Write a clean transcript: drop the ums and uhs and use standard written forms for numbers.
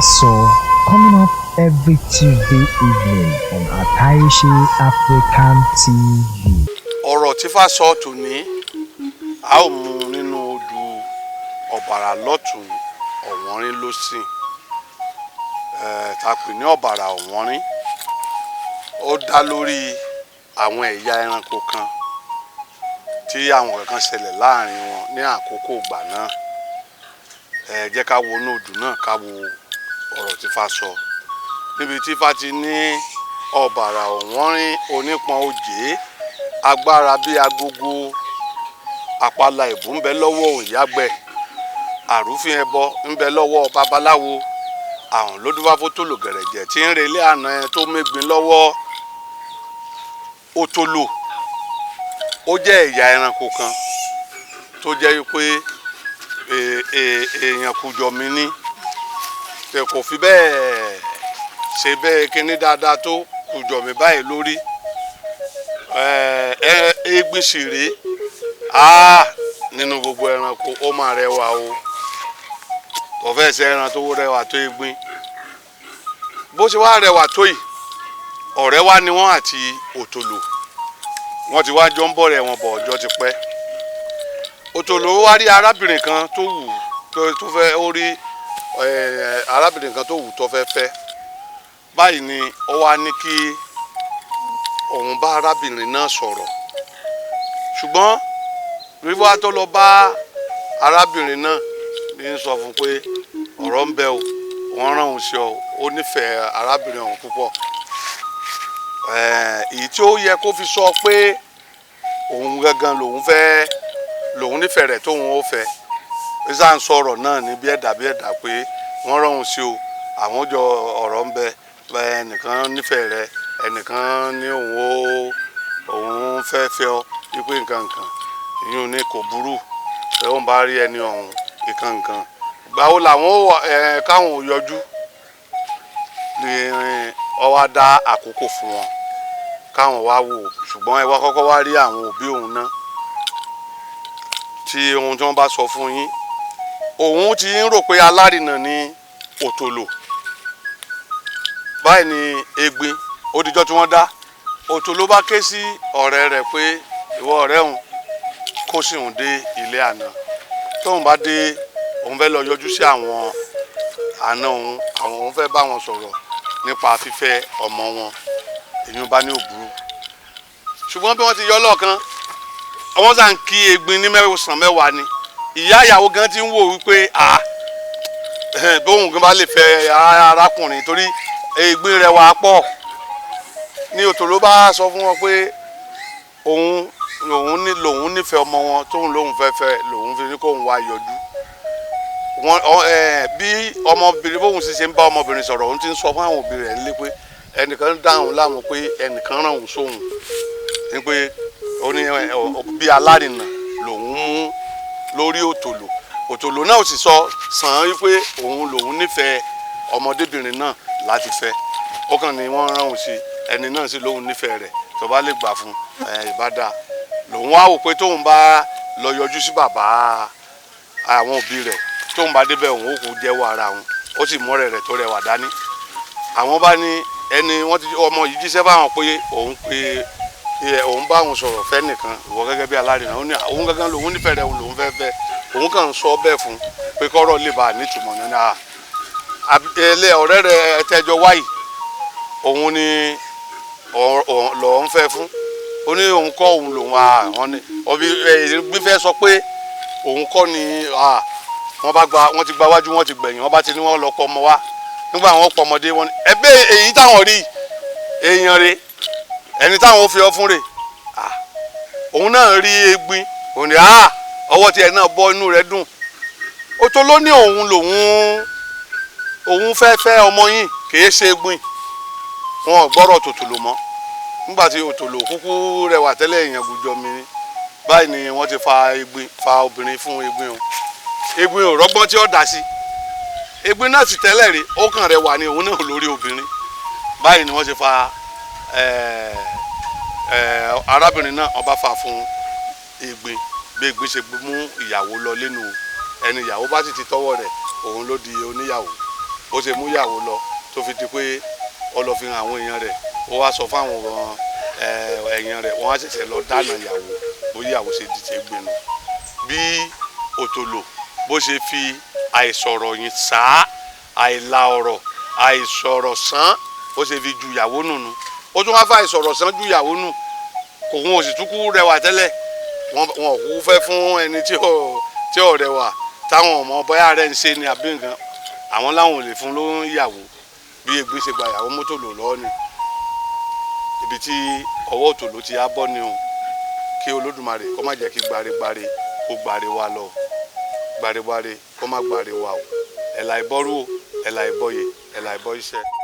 Faso, coming up every Tuesday evening on Ataishi African TV. Ọ̀rọ̀ tí Faso tòní a ó mú nínú odù ọ̀bàrà lọ́tùn ọ̀wọ́nrín lósìn tá pè ní ọ̀bàrà ọ̀wọ́nrín. Ó dá lórí àwọn ẹ̀yà ẹranko kan tí àwọn kankan ṣẹlẹ̀ láàrin wọn ní àkókò ìgbà náà. Jẹ́ ká wo inú odù náà ká wo ọ̀rọ̀ tí Faso níbi tí Ifá ti ní ọ̀bàrà ọ̀wọ́nrín onípọn òjé agbára bí agogo àpàlà ìbú ń bẹ lọ́wọ́ òǹyàgbẹ́ àrúfin ẹbọ ń bẹ lọ́wọ́ babaláwo àwọn lódúbáfó tó lò gẹ̀rẹ̀jẹ̀ tí ń relé àná ẹ tó mégbin lọ́wọ́ òtòlò. Ó jẹ́ ẹ̀yà ẹranko kan tó jẹ́ pé èèyàn kùjọ mi ní kò fi bẹ́ẹ̀ ṣe bẹ́ẹ̀ kíní dáadáa tó kùjọ mi báyìí lórí. Egbin sì rèé nínú gbogbo ẹranko ó máa rẹwà o kò fẹ́ ṣe ẹran tó rẹwà tó egbin. Bó ṣe wá rẹwà tó yìí ọ̀rẹ́ wá ni wọ́n àti òtòlò wọ́n ti wá jọ ń bọ̀rẹ̀ wọn bọ̀ ọjọ́ ti pẹ́. Òtòlò wá rí arábìnrin kan tó wù tó fẹ́ ó rí arábìnrin kan tó wù tó fẹ́ fẹ́. Báyìí ni ó wá ní kí òun bá arábìnrin náà sọ̀rọ̀ ṣùgbọ́n wíwá tó lọ bá arábìnrin náà ní sọ fún pé ọ̀rọ̀ ń bẹ o wọ́n rán òun sí ọ ó nífẹ̀ẹ́ arábìnrin ọ̀hún púpọ̀. Èyí tí ó yẹ kó fi sọ pé òun gangan lòun nífẹ̀ẹ́ rẹ̀ tóun ó fẹ́ ẹ̀sà ń sọ̀rọ̀ náà ní bí ẹ̀dá pé wọ́n rán òun sí o àwọn jọ ọ̀rọ̀ ń bẹ ẹnìkan nífẹ̀ẹ́ rẹ̀ ẹnìkan ní òun fẹ́ fẹ́ ọ wípé nǹkan ìyún ní kò burú ẹ òun bá rí ẹni ọ̀hún nǹkan gbàwó làwọn káwọn yọjú ni ọ wá dá àkókò fún wọn káwọn wá wò ṣùgbọ́n ẹ wá kọ́kọ́ wá rí àwọn òbí òun náà tí ohun tí wọ́n bá sọ fún yín òun ti ń rò pé alárinà ní òtòlò. Báyìí ni egbin ó dijọ́ tí wọ́n dá òtòlò bá ké sí ọ̀rẹ́ rẹ̀ pé ìwọ ọ̀rẹ́ òun kó sì òun dé ilé àná tóun bá dé òun fẹ́ lọ yọjú sí àwọn àna òun àwọn òun fẹ́ bá wọn sọ̀rọ̀ nípa fífẹ́ ọmọ wọn èyí bá ní òbúrú. Ṣùgbọ́n bí wọ́n ti yọ lọ́ọ̀kan wọ́n sàn kí egbin ní mẹ́sàn-án mẹ́wàá ni ìyá ìyàwó gan ti ń wò wípé bóun gan bá lè fẹ́ arákùnrin torí egbin rẹ̀ wà pọ̀ ní òtòló bá sọ fún wọn pé lòun nífẹ̀ẹ́ ọmọ wọn tóun lòun fẹ́ lòun fi ní kóun wá yọjú. Bí ọmọbìnrin bóun sì ṣe ń bá ọmọbìnrin sọ̀rọ̀ òun ti ń sọ fún àwọn òbí rẹ̀ nílé pé ẹnìkan dáhùn láwọn pé ẹnìkan ràn òun sóhun ní pé ó ní bí alárinà lòun mú lórí òtòlò náà sì sọ sàn án wípé lòun nífẹ̀ẹ́ ọmọdébìnrin náà láti fẹ́ ó kàn ní wọ́n rán òun sí ẹni náà sì lòun nífẹ̀ẹ́ rẹ̀ tó bá lè gbà fún ìbádà lòun wá wò pé tóun bá lọ yọjú sí bàbá àwọn òbí rẹ̀ tóun bá débẹ̀ òun ó kò jẹ́wọ́ ara òun ó sì mọ́rẹ̀ rẹ̀ tó rẹwà dání. Àwọn bá ní ọmọ yìí jíṣẹ́ báwọn pé òun bá òun sọ̀rọ̀ fẹ́ nìkan ìwọ gẹ́gẹ́ bí alárinà òun gangan lòun nífẹ̀ẹ́ rẹ̀ òun fẹ́ fẹ́ òun kàn ń sọ bẹ́ẹ̀ fún pé kọ́rọ̀ lè bá a nítumọ̀ nínú ọ̀rẹ́ rẹ̀ tẹ́jọ wáyì òun ni lòun fẹ́ fún ó ní òun kọ́ òun lòun àwọn ni ọbí gbífẹ́ sọ pé òun kọ́ ni wọ́n ti gba wájú wọ́n ti gbẹ̀yìn wọ́n bá ti ní wọ́n lọ pọ̀ ọmọ wa nígbà wọ́n pọ̀ ọmọdé wọn ni ẹgbẹ́ èyí táwọn rí èèyàn rẹ̀ ẹni táwọn fi ọ fún rẹ̀ òun náà rí egbin òun ni ọwọ́ tiẹ̀ náà bọ́ inú rẹ̀ dùn òtòló ní òun fẹ́ ọmọ yìí kìí ṣe egbin wọn ò gbọ́rọ̀ tòtòlò mọ́ nígbà tí òtòlò kúkú rẹwà tẹ́lẹ̀ èèyàn gùjọ mi ni báyìí ni wọ́n ti fa obìnrin fún egbin o egbin ò rọ́gbọ́n tí ó dá sí egbin náà sì tẹ́lẹ̀ rí ó kàn rẹwà ní òun náà lórí obìnrin báyìí ni wọ́n ti fa arábìnrin náà ọba fà fún egbin bí egbin ṣe mú ìyàwó lọ lẹ́nu ẹni ìyàwó bá sì ti tọwọ́ rẹ̀ òun ló di oníyàwó ó ṣe mú ìyàwó lọ tó fi di pé ó lọ fi hàn àwọn èèyàn rẹ̀ ó wá sọ fáwọn èèyàn rẹ̀ wọ́n á ṣẹ̀ṣẹ̀ lọ dáná ìyàwó bó ìyàwó ṣe dìde gbénu bí Òtòlò bó ṣe fi àìsọ̀rọ̀ yìí sá àìla ọ̀rọ̀ àìsọ̀rọ̀ sán bó ṣe fi ju ìyàwó nù ó tún wá fà àìsọ̀rọ̀ sán ju ìyàwó nù kò wọn ò sì tún kú rẹwà tẹ́lẹ̀ wọn ò kú fẹ́ fún ẹni tí ò rẹwà táwọn ọmọ bóyá rẹ̀ ń ṣe ni àbí nǹkan àwọn láwọn ò lè fún lóhùn ìyàwó bí Egbin ṣe gba ìyàwó Mọ́tòlò lọ́wọ́ ni ibi tí ọwọ́ Òtòlò ti á bọ́ ni o kí Olódùmarè kó má jẹ́ kí gbáregbáre kó gbáre wa lọ gbáregbáre kó má gbáre wa o ẹ̀là ìbọ́rú o ẹ̀là ìbọyè ẹ̀là ìbọ iṣẹ́.